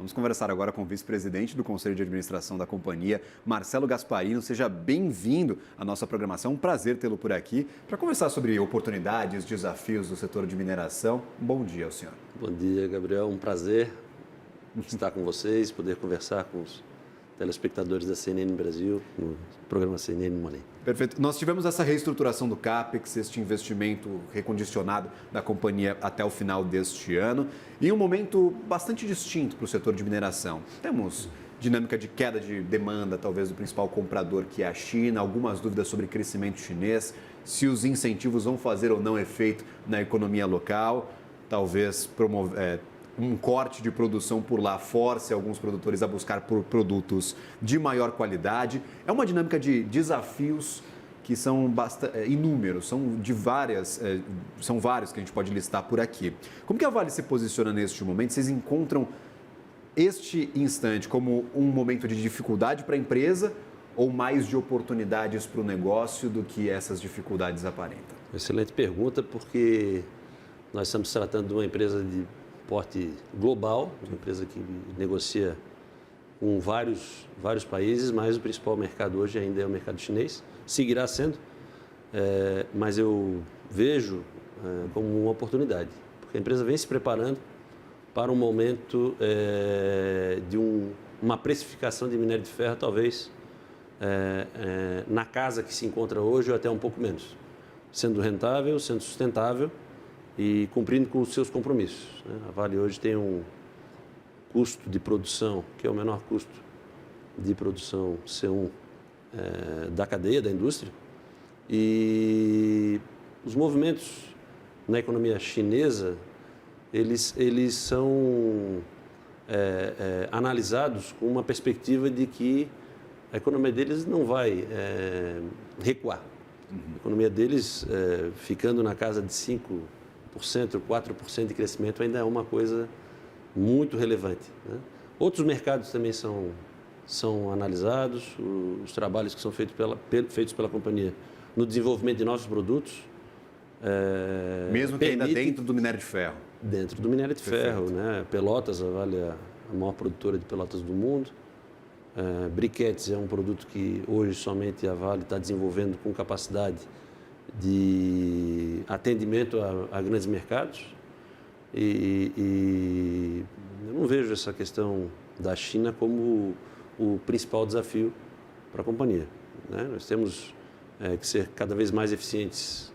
Vamos conversar agora com o vice-presidente do Conselho de Administração da companhia, Marcelo Gasparino. Seja bem-vindo à nossa programação. Um prazer tê-lo por aqui para conversar sobre oportunidades, desafios do setor de mineração. Um bom dia ao senhor. Bom dia, Gabriel. Um prazer estar com vocês, poder conversar com os telespectadores da CNN Brasil, no programa CNN Money. Perfeito. Nós tivemos essa reestruturação do CAPEX, este investimento recondicionado da companhia até o final deste ano, em um momento bastante distinto para o setor de mineração. Temos dinâmica de queda de demanda, talvez, do principal comprador, que é a China, algumas dúvidas sobre crescimento chinês, se os incentivos vão fazer ou não efeito na economia local, talvez um corte de produção por lá force alguns produtores a buscar por produtos de maior qualidade. É uma dinâmica de desafios que são inúmeros, são vários que a gente pode listar por aqui. Como que a Vale se posiciona neste momento? Vocês encontram este instante como um momento de dificuldade para a empresa ou mais de oportunidades para o negócio do que essas dificuldades aparentam? Excelente pergunta, porque nós estamos tratando de uma empresa de porte global, uma empresa que negocia com vários países, mas o principal mercado hoje ainda é o mercado chinês, seguirá sendo, mas eu vejo como uma oportunidade, porque a empresa vem se preparando para um momento de uma precificação de minério de ferro, talvez na casa que se encontra hoje ou até um pouco menos, sendo rentável, sendo sustentável e cumprindo com os seus compromissos. A Vale hoje tem um custo de produção, que é o menor custo de produção C1 da cadeia, da indústria, e os movimentos na economia chinesa, eles são analisados com uma perspectiva de que a economia deles não vai recuar. A economia deles, ficando na casa de 5%, 4% de crescimento ainda é uma coisa muito relevante, né? Outros mercados também são analisados, os trabalhos que são feitos pela companhia no desenvolvimento de novos produtos. Mesmo que ainda dentro do minério de ferro? Dentro do minério de ferro, né? Pelotas, a Vale é a maior produtora de pelotas do mundo. Briquetes é um produto que hoje somente a Vale está desenvolvendo com capacidade de atendimento a grandes mercados e eu não vejo essa questão da China como o principal desafio para a companhia, né? Nós temos que ser cada vez mais eficientes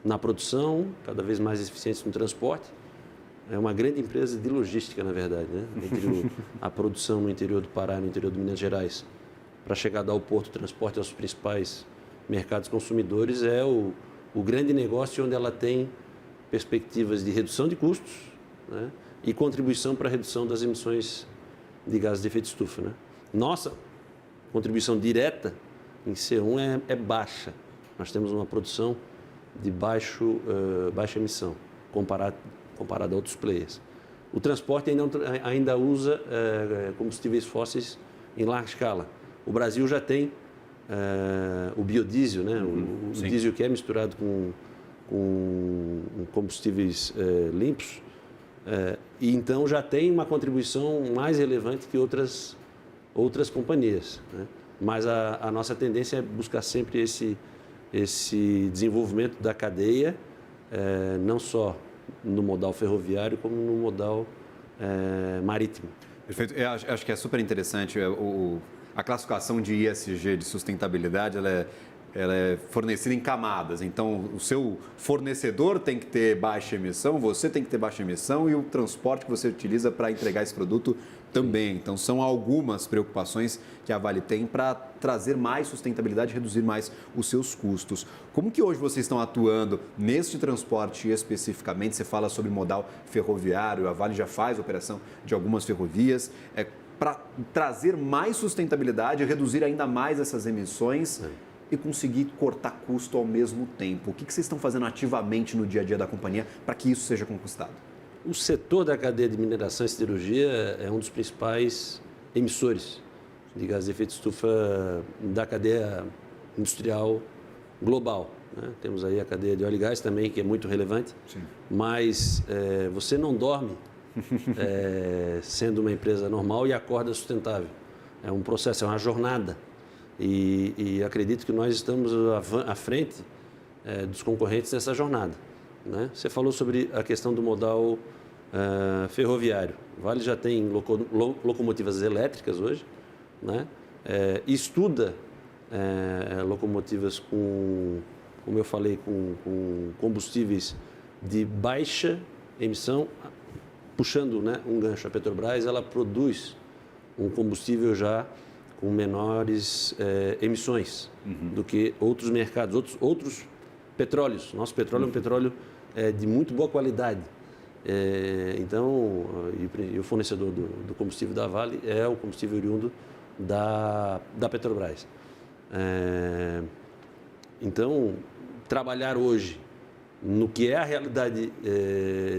na produção, cada vez mais eficientes no transporte. É uma grande empresa de logística, na verdade, né? Entre a produção no interior do Pará e no interior de Minas Gerais, para chegar ao porto, transporte aos principais mercados consumidores, é o grande negócio onde ela tem perspectivas de redução de custos, né, e contribuição para a redução das emissões de gases de efeito estufa, né? Nossa contribuição direta em C1 é baixa. Nós temos uma produção de baixa emissão, comparada a outros players. O transporte ainda usa combustíveis fósseis em larga escala. O Brasil já tem o biodiesel, né? O diesel que é misturado com combustíveis limpos, e então já tem uma contribuição mais relevante que outras companhias, né? Mas a nossa tendência é buscar sempre esse desenvolvimento da cadeia, não só no modal ferroviário, como no modal marítimo. Perfeito. Eu acho que é super interessante a classificação de ISG, de sustentabilidade, ela é fornecida em camadas. Então, o seu fornecedor tem que ter baixa emissão, você tem que ter baixa emissão e o transporte que você utiliza para entregar esse produto também. Então, são algumas preocupações que a Vale tem para trazer mais sustentabilidade e reduzir mais os seus custos. Como que hoje vocês estão atuando neste transporte especificamente? Você fala sobre modal ferroviário, a Vale já faz operação de algumas ferrovias. Para trazer mais sustentabilidade, reduzir ainda mais essas emissões e conseguir cortar custo ao mesmo tempo. O que vocês estão fazendo ativamente no dia a dia da companhia para que isso seja conquistado? O setor da cadeia de mineração e siderurgia é um dos principais emissores de gases de efeito estufa da cadeia industrial global, né? Temos aí a cadeia de óleo e gás também, que é muito relevante. Sim. Mas você não dorme sendo uma empresa normal e acorda sustentável. É um processo, é uma jornada. E acredito que nós estamos à frente dos concorrentes nessa jornada, né? Você falou sobre a questão do modal ferroviário. O Vale já tem locomotivas elétricas hoje, né? Estuda locomotivas com, como eu falei, com combustíveis de baixa emissão, puxando, né, um gancho. A Petrobras, ela produz um combustível já com menores emissões do que outros mercados, outros petróleos. Nosso petróleo é um petróleo de muito boa qualidade. Então, e o fornecedor do combustível da Vale é o combustível oriundo da Petrobras. Então, trabalhar hoje no que é a realidade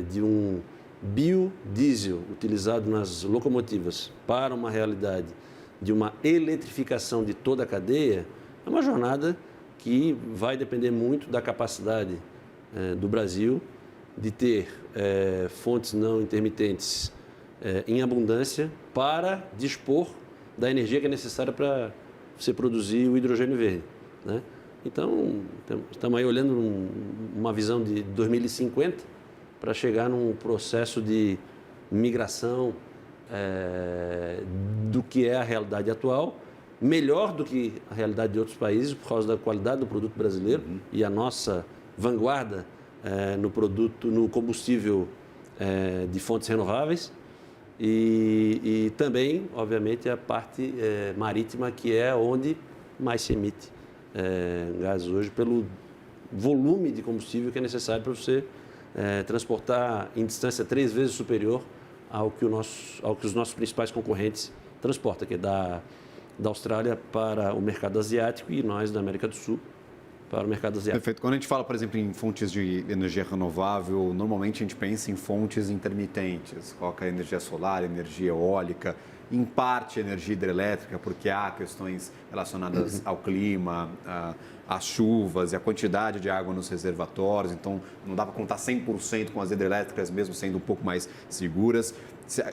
de um biodiesel utilizado nas locomotivas para uma realidade de uma eletrificação de toda a cadeia, é uma jornada que vai depender muito da capacidade do Brasil de ter fontes não intermitentes em abundância para dispor da energia que é necessária para você produzir o hidrogênio verde, né? Então, estamos aí olhando uma visão de 2050 para chegar num processo de migração do que é a realidade atual, melhor do que a realidade de outros países por causa da qualidade do produto brasileiro e a nossa vanguarda no combustível de fontes renováveis e também, obviamente, a parte marítima, que é onde mais se emite gás hoje, pelo volume de combustível que é necessário para você transportar em distância 3 vezes superior ao que os nossos principais concorrentes transportam, que é da Austrália para o mercado asiático e nós da América do Sul para o mercado asiático. Perfeito. Quando a gente fala, por exemplo, em fontes de energia renovável, normalmente a gente pensa em fontes intermitentes, coloca energia solar, energia eólica, em parte energia hidrelétrica, porque há questões relacionadas ao clima, às chuvas e à quantidade de água nos reservatórios, então não dá para contar 100% com as hidrelétricas, mesmo sendo um pouco mais seguras.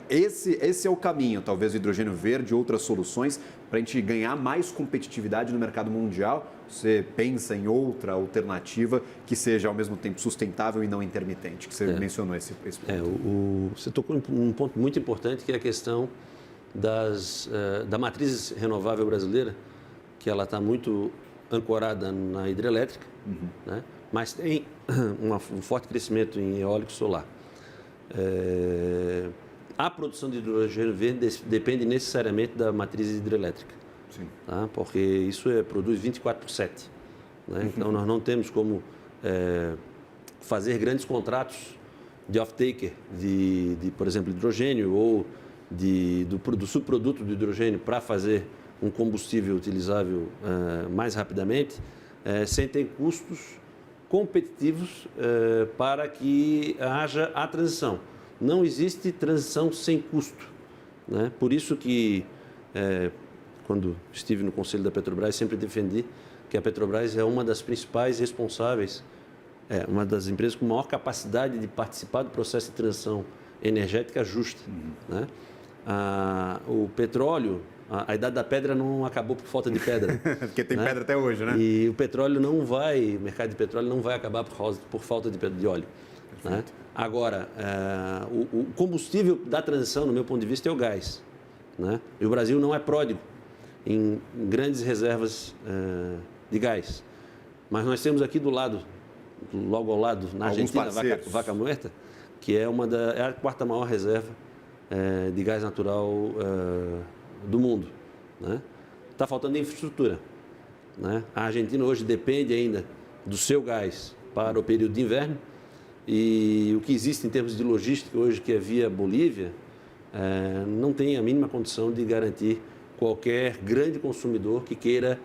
Esse é o caminho, talvez, do hidrogênio verde e outras soluções para a gente ganhar mais competitividade no mercado mundial. Você pensa em outra alternativa que seja, ao mesmo tempo, sustentável e não intermitente, que você mencionou esse ponto. Você tocou em um ponto muito importante, que é a questão da matriz renovável brasileira, que ela está muito ancorada na hidrelétrica, né? Mas tem um forte crescimento em eólico e solar. A produção de hidrogênio verde depende necessariamente da matriz hidrelétrica. Sim. Tá? Porque isso produz 24/7. Né? Então, nós não temos como fazer grandes contratos de off-taker por exemplo, hidrogênio ou do subproduto do hidrogênio para fazer um combustível utilizável mais rapidamente, sem ter custos competitivos para que haja a transição. Não existe transição sem custo, né? Por isso que, quando estive no Conselho da Petrobras, sempre defendi que a Petrobras é uma das principais responsáveis, uma das empresas com maior capacidade de participar do processo de transição energética justa, né? O petróleo, a idade da pedra não acabou por falta de pedra. Porque tem, né, pedra até hoje, né? E o mercado de petróleo não vai acabar por falta de óleo. Né? Agora, o combustível da transição, no meu ponto de vista, é o gás. Né? E o Brasil não é pródigo em grandes reservas de gás. Mas nós temos aqui logo ao lado, na Argentina, Vaca Muerta, que é a quarta maior reserva de gás natural do mundo. Né? Está faltando infraestrutura. Né? A Argentina hoje depende ainda do seu gás para o período de inverno, e o que existe em termos de logística hoje, que é via Bolívia, não tem a mínima condição de garantir qualquer grande consumidor que queira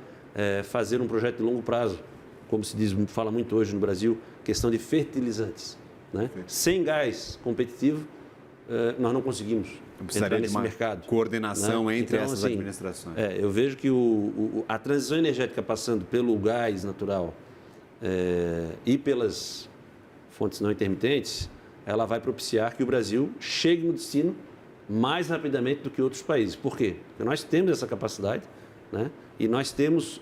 fazer um projeto de longo prazo, como se fala muito hoje no Brasil, questão de fertilizantes. Né? Sem gás competitivo, nós não conseguimos entrar nesse mercado. Coordenação, né, entre então, essas administrações. Eu vejo que a transição energética passando pelo gás natural e pelas fontes não intermitentes, ela vai propiciar que o Brasil chegue no destino mais rapidamente do que outros países. Por quê? Porque nós temos essa capacidade, né? E nós temos,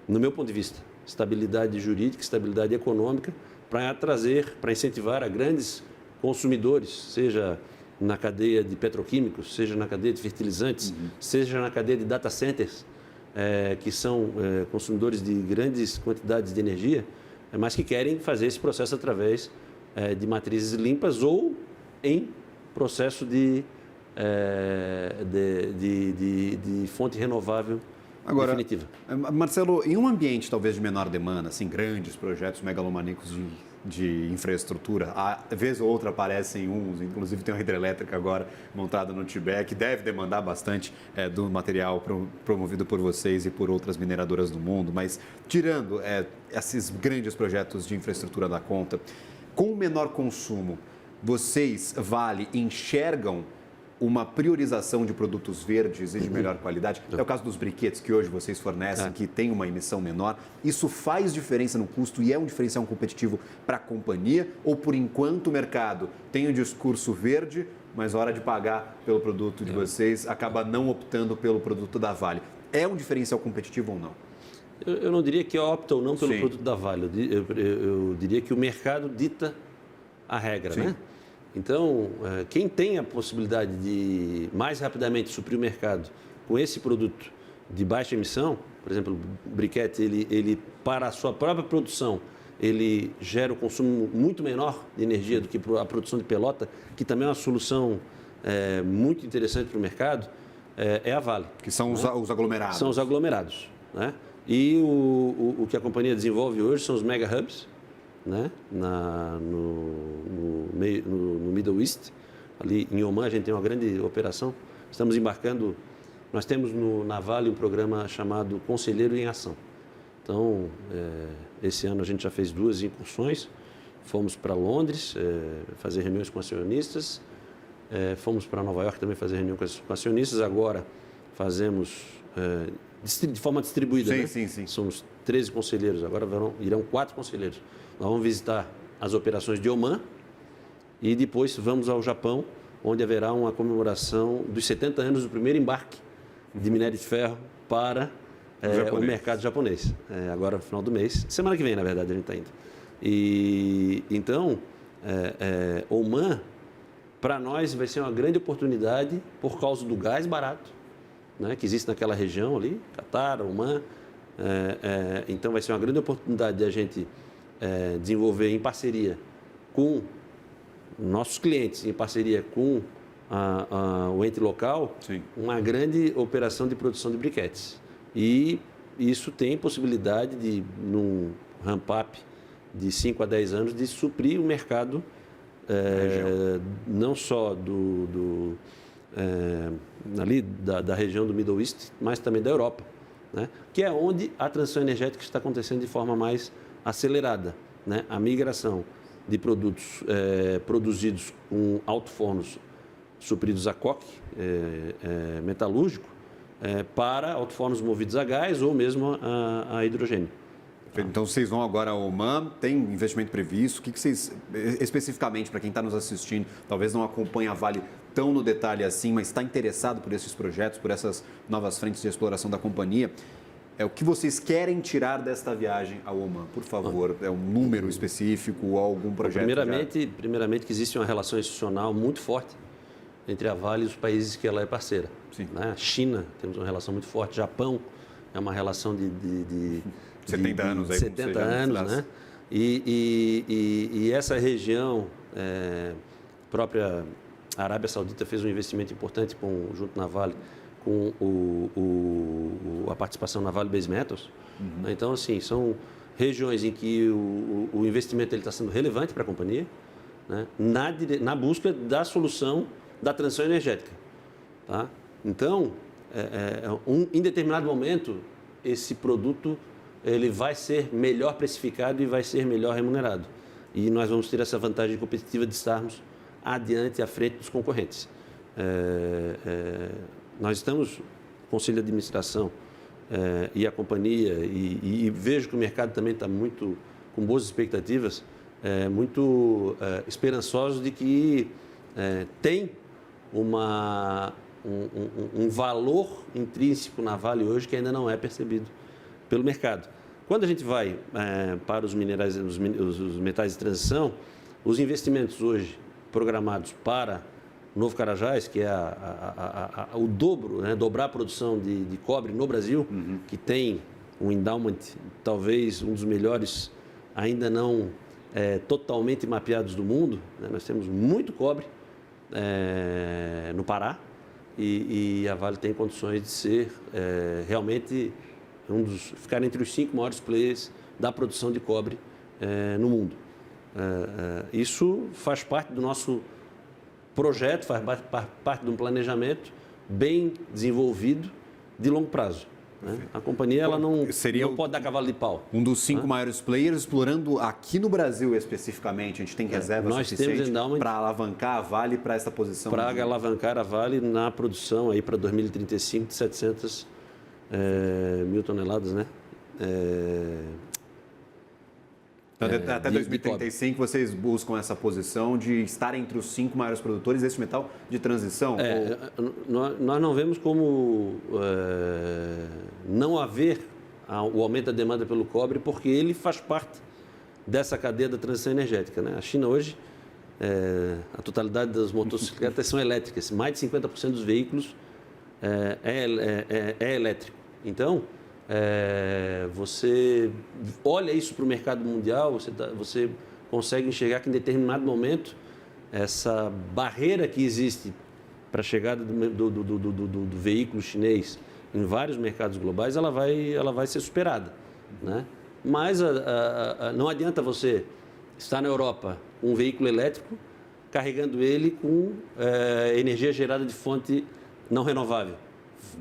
no meu ponto de vista, estabilidade jurídica, estabilidade econômica para incentivar a grandes consumidores, seja na cadeia de petroquímicos, seja na cadeia de fertilizantes, seja na cadeia de data centers, que são consumidores de grandes quantidades de energia, mas que querem fazer esse processo através de matrizes limpas ou em processo de fonte renovável definitiva. Marcelo, em um ambiente talvez de menor demanda, assim, grandes projetos megalomaníacos de infraestrutura, vez ou outra aparecem uns, inclusive tem uma hidrelétrica agora montada no Tibete, que deve demandar bastante do material promovido por vocês e por outras mineradoras do mundo, mas tirando esses grandes projetos de infraestrutura da conta, com o menor consumo, vocês, Vale, enxergam uma priorização de produtos verdes e de melhor qualidade? É o caso dos briquetes que hoje vocês fornecem, que tem uma emissão menor. Isso faz diferença no custo e é um diferencial competitivo para a companhia? Ou, por enquanto, o mercado tem o discurso verde, mas na hora de pagar pelo produto de vocês, acaba não optando pelo produto da Vale? É um diferencial competitivo ou não? Eu não diria que opta ou não pelo produto da Vale. Eu diria que o mercado dita a regra, né? Então, quem tem a possibilidade de mais rapidamente suprir o mercado com esse produto de baixa emissão, por exemplo, o briquete, ele para a sua própria produção, ele gera um consumo muito menor de energia do que a produção de pelota, que também é uma solução muito interessante para o mercado, é a Vale. Que são os aglomerados. São os aglomerados, né? E o que a companhia desenvolve hoje são os mega hubs, né? No Middle East, ali em Oman a gente tem uma grande operação. Estamos embarcando, nós temos na Vale um programa chamado Conselheiro em Ação. Então, esse ano a gente já fez 2 incursões, fomos para Londres fazer reuniões com acionistas, fomos para Nova York também fazer reunião com acionistas, agora fazemos de forma distribuída. Sim. Somos 13 conselheiros, agora irão 4 conselheiros. Nós vamos visitar as operações de Oman e depois vamos ao Japão, onde haverá uma comemoração dos 70 anos do primeiro embarque de minério de ferro para o mercado japonês. Agora, no final do mês, semana que vem, na verdade, a gente está indo. E então, Oman, para nós, vai ser uma grande oportunidade por causa do gás barato, né, que existe naquela região ali, Catar, Oman. Então, vai ser uma grande oportunidade de a gente desenvolver em parceria com nossos clientes, em parceria com o ente local, uma grande operação de produção de briquetes. E isso tem possibilidade de, num ramp-up de 5 a 10 anos, de suprir o mercado não só ali da região do Middle East, mas também da Europa, né? Que é onde a transição energética está acontecendo de forma mais acelerada, né? A migração de produtos produzidos com alto-fornos supridos a coque metalúrgico para alto-fornos movidos a gás ou mesmo a hidrogênio. Então, vocês vão agora ao Oman, tem investimento previsto? O que vocês, especificamente, para quem está nos assistindo, talvez não acompanhe a Vale tão no detalhe assim, mas está interessado por esses projetos, por essas novas frentes de exploração da companhia, o que vocês querem tirar desta viagem ao Oman? Por favor, um número específico ou algum projeto? Primeiramente que existe uma relação institucional muito forte entre a Vale e os países que ela é parceira. Né? China, temos uma relação muito forte. Japão é uma relação de 70 anos, 70 anos, né? E essa região, própria Arábia Saudita fez um investimento importante junto na Vale, com a participação na Vale Base Metals. Né? Então, assim, são regiões em que o investimento está sendo relevante para a companhia, né? Na busca da solução da transição energética. Tá? Então, em determinado momento, esse produto ele vai ser melhor precificado e vai ser melhor remunerado. E nós vamos ter essa vantagem competitiva de estarmos adiante, à frente dos concorrentes. Nós estamos, Conselho de Administração e a companhia, e vejo que o mercado também está muito com boas expectativas muito esperançosos de que tem um valor intrínseco na Vale hoje que ainda não é percebido pelo mercado. Quando a gente vai para os minerais, os metais de transição, os investimentos hoje programados para Novo Carajás, que é o dobro, né, dobrar a produção de cobre no Brasil, que tem um endowment, talvez um dos melhores, ainda não totalmente mapeados do mundo, né? Nós temos muito cobre no Pará e a Vale tem condições de ser realmente ficar entre os 5 maiores players da produção de cobre no mundo. Isso faz parte do nosso projeto, faz parte de um planejamento bem desenvolvido de longo prazo. Né? A companhia ela não pode dar cavalo de pau. Um dos 5 maiores players, explorando aqui no Brasil especificamente, a gente tem reserva suficiente para alavancar a Vale para essa posição? Para alavancar a Vale na produção aí para 2035 de 700 mil toneladas, né? Até 2035 vocês buscam essa posição de estar entre os 5 maiores produtores desse metal de transição? Nós não vemos como não haver o aumento da demanda pelo cobre, porque ele faz parte dessa cadeia da transição energética, né? A China hoje, a totalidade das motocicletas são elétricas, mais de 50% dos veículos é elétrico. Então, você olha isso para o mercado mundial, você consegue enxergar que em determinado momento essa barreira que existe para a chegada do veículo chinês em vários mercados globais, ela vai ser superada, né? Mas não adianta você estar na Europa com um veículo elétrico carregando ele com energia gerada de fonte não renovável,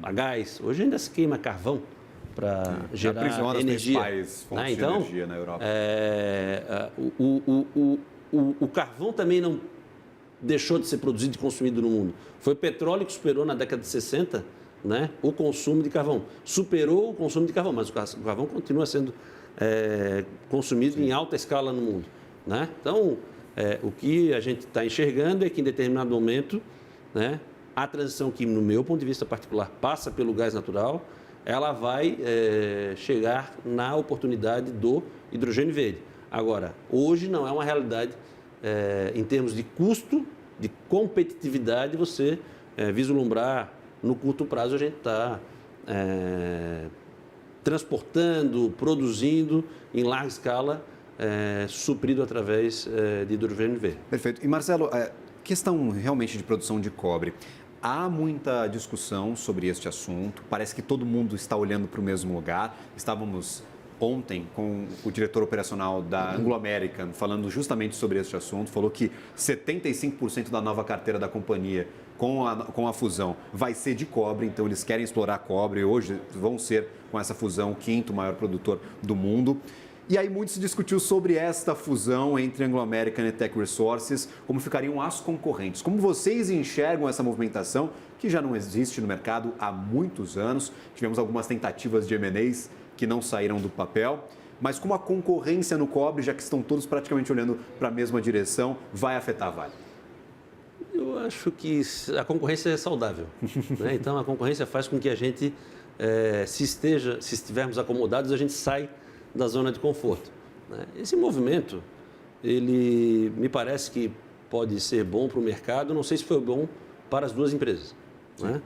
a gás. Hoje ainda se queima carvão para gerar energia. Fontes de energia na Europa. O carvão também não deixou de ser produzido e consumido no mundo. Foi o petróleo que superou na década de 60, né, o consumo de carvão. Superou o consumo de carvão, mas o carvão continua sendo consumido em alta escala no mundo, né? Então, o que a gente está enxergando é que em determinado momento, né, a transição que, no meu ponto de vista particular, passa pelo gás natural, ela vai chegar na oportunidade do hidrogênio verde. Agora, hoje não é uma realidade, em termos de custo, de competitividade, você vislumbrar no curto prazo a gente está transportando, produzindo em larga escala, suprido através de hidrogênio verde. Perfeito. E Marcelo, questão realmente de produção de cobre. Há muita discussão sobre este assunto, parece que todo mundo está olhando para o mesmo lugar. Estávamos ontem com o diretor operacional da Anglo American falando justamente sobre este assunto, falou que 75% da nova carteira da companhia com a fusão vai ser de cobre, então eles querem explorar cobre, hoje vão ser com essa fusão o 5º maior produtor do mundo. E aí muito se discutiu sobre esta fusão entre Anglo American e Teck Resources, como ficariam as concorrentes. Como vocês enxergam essa movimentação, que já não existe no mercado há muitos anos? Tivemos algumas tentativas de M&As que não saíram do papel, mas como a concorrência no cobre, já que estão todos praticamente olhando para a mesma direção, vai afetar a Vale? Eu acho que a concorrência é saudável, né? Então, a concorrência faz com que a gente, se estivermos acomodados, a gente sai da zona de conforto, né? Esse movimento, ele me parece que pode ser bom para o mercado, não sei se foi bom para as duas empresas, né?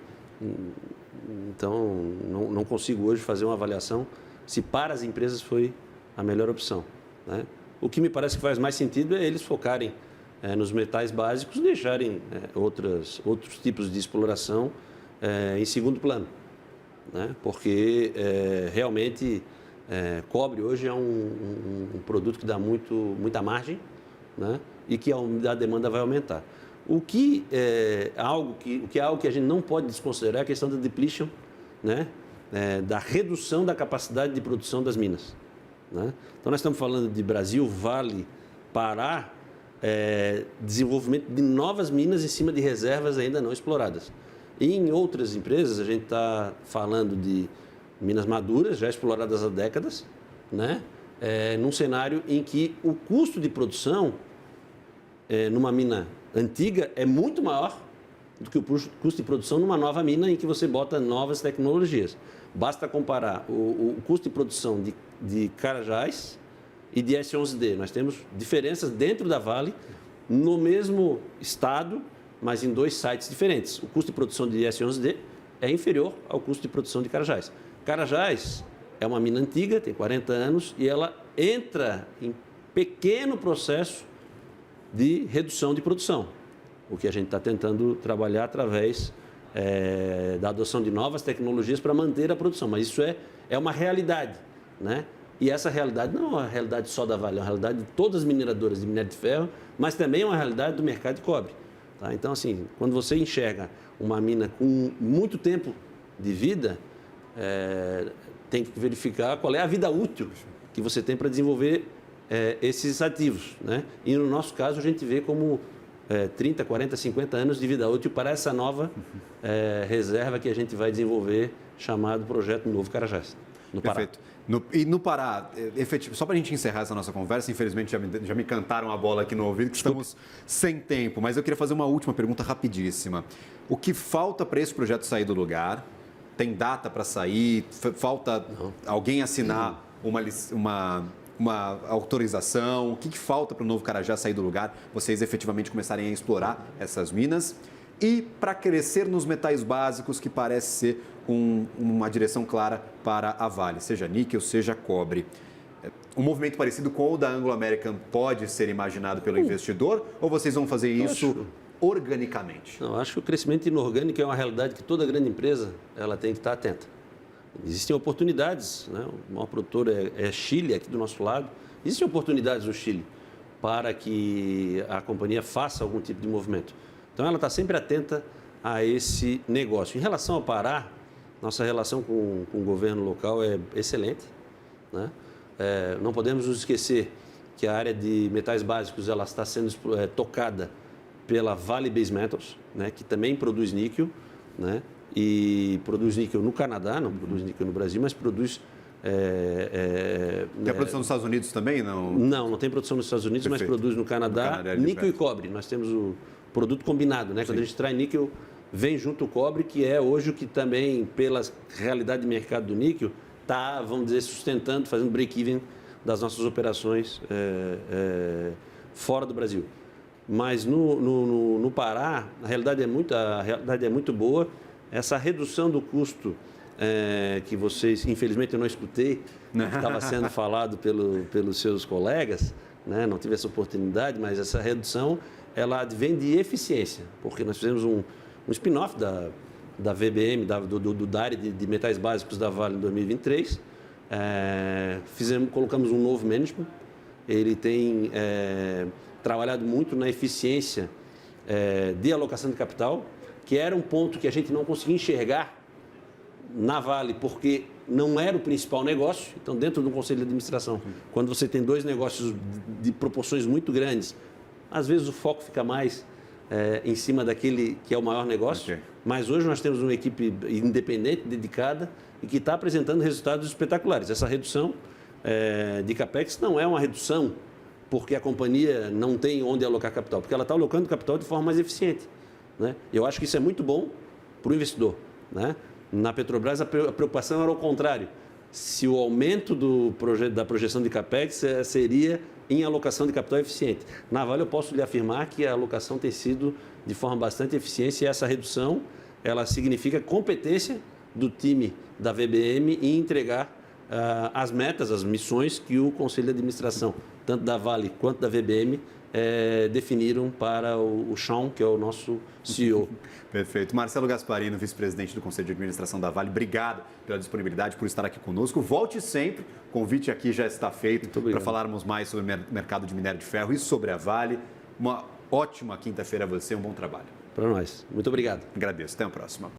Então, não consigo hoje fazer uma avaliação se para as empresas foi a melhor opção, né? O que me parece que faz mais sentido é eles focarem nos metais básicos e deixarem outros tipos de exploração em segundo plano, né? Porque realmente cobre hoje é um produto que dá muita margem, né? E que a demanda vai aumentar. O que é algo que a gente não pode desconsiderar é a questão da depletion, né? Da redução da capacidade de produção das minas, né? Então, nós estamos falando de Brasil, Vale, Pará, desenvolvimento de novas minas em cima de reservas ainda não exploradas. E em outras empresas, a gente está falando de minas maduras, já exploradas há décadas, né? num cenário em que o custo de produção numa mina antiga é muito maior do que o custo de produção numa nova mina em que você bota novas tecnologias. Basta comparar o custo de produção de Carajás e de S11D. Nós temos diferenças dentro da Vale, no mesmo estado, mas em 2 sites diferentes. O custo de produção de S11D é inferior ao custo de produção de Carajás. Carajás é uma mina antiga, tem 40 anos, e ela entra em pequeno processo de redução de produção, o que a gente está tentando trabalhar através da adoção de novas tecnologias para manter a produção. Mas isso é uma realidade, né? E essa realidade não é uma realidade só da Vale, é uma realidade de todas as mineradoras de minério de ferro, mas também é uma realidade do mercado de cobre. Tá? Então, assim, quando você enxerga uma mina com muito tempo de vida, tem que verificar qual é a vida útil que você tem para desenvolver esses ativos, né? E no nosso caso, a gente vê como 30, 40, 50 anos de vida útil para essa nova reserva que a gente vai desenvolver, chamado Projeto Novo Carajás, no Pará. Perfeito. E no Pará, só para a gente encerrar essa nossa conversa, infelizmente já me cantaram a bola aqui no ouvido, que estamos sem tempo, mas eu queria fazer uma última pergunta rapidíssima. O que falta para esse projeto sair do lugar? Tem data para sair? Falta alguém assinar uma autorização? O que falta para o Novo Carajás sair do lugar, vocês efetivamente começarem a explorar essas minas? E para crescer nos metais básicos, que parece ser uma direção clara para a Vale, seja níquel, seja cobre. Um movimento parecido com o da Anglo American pode ser imaginado pelo investidor, ou vocês vão fazer isso organicamente? Não, acho que o crescimento inorgânico é uma realidade que toda grande empresa ela tem que estar atenta. Existem oportunidades, né? O maior produtor é Chile, aqui do nosso lado. Existem oportunidades no Chile para que a companhia faça algum tipo de movimento. Então, ela está sempre atenta a esse negócio. Em relação ao Pará, nossa relação com o governo local é excelente, né? Não podemos nos esquecer que a área de metais básicos ela está sendo tocada pela Vale Base Metals, né? Que também produz níquel, né? E produz níquel no Canadá, não produz níquel no Brasil, mas produz... Tem a produção nos Estados Unidos também? Não tem produção nos Estados Unidos, Perfeito. mas produz no Canadá níquel e cobre. Nós temos o produto combinado, né? Quando a gente traz níquel, vem junto o cobre, que é hoje o que também, pela realidade de mercado do níquel, está, vamos dizer, sustentando, fazendo break-even das nossas operações fora do Brasil. Mas no Pará, a realidade é muito boa. Essa redução do custo que vocês, infelizmente eu não escutei, que estava sendo falado pelos seus colegas, né? Não tive essa oportunidade, mas essa redução ela advém de eficiência, porque nós fizemos um spin-off da VBM, do DARE de metais básicos da Vale em 2023, colocamos um novo management, ele tem trabalhado muito na eficiência de alocação de capital, que era um ponto que a gente não conseguia enxergar na Vale, porque não era o principal negócio. Então, dentro do conselho de administração, quando você tem 2 negócios de proporções muito grandes, às vezes o foco fica mais em cima daquele que é o maior negócio. Okay. Mas hoje nós temos uma equipe independente, dedicada, e que está apresentando resultados espetaculares. Essa redução de CAPEX não é uma redução porque a companhia não tem onde alocar capital, porque ela está alocando capital de forma mais eficiente, né? Eu acho que isso é muito bom para o investidor, né? Na Petrobras, a preocupação era o contrário. Se o aumento da projeção de CAPEX seria em alocação de capital eficiente. Na Vale, eu posso lhe afirmar que a alocação tem sido de forma bastante eficiente, e essa redução ela significa competência do time da VBM em entregar as metas, as missões que o Conselho de Administração, tanto da Vale quanto da VBM, definiram para o Sean, que é o nosso CEO. Perfeito. Marcelo Gasparino, vice-presidente do Conselho de Administração da Vale, obrigado pela disponibilidade, por estar aqui conosco. Volte sempre, o convite aqui já está feito para falarmos mais sobre o mercado de minério de ferro e sobre a Vale. Uma ótima quinta-feira a você, um bom trabalho. Para nós. Muito obrigado. Agradeço. Até a próxima.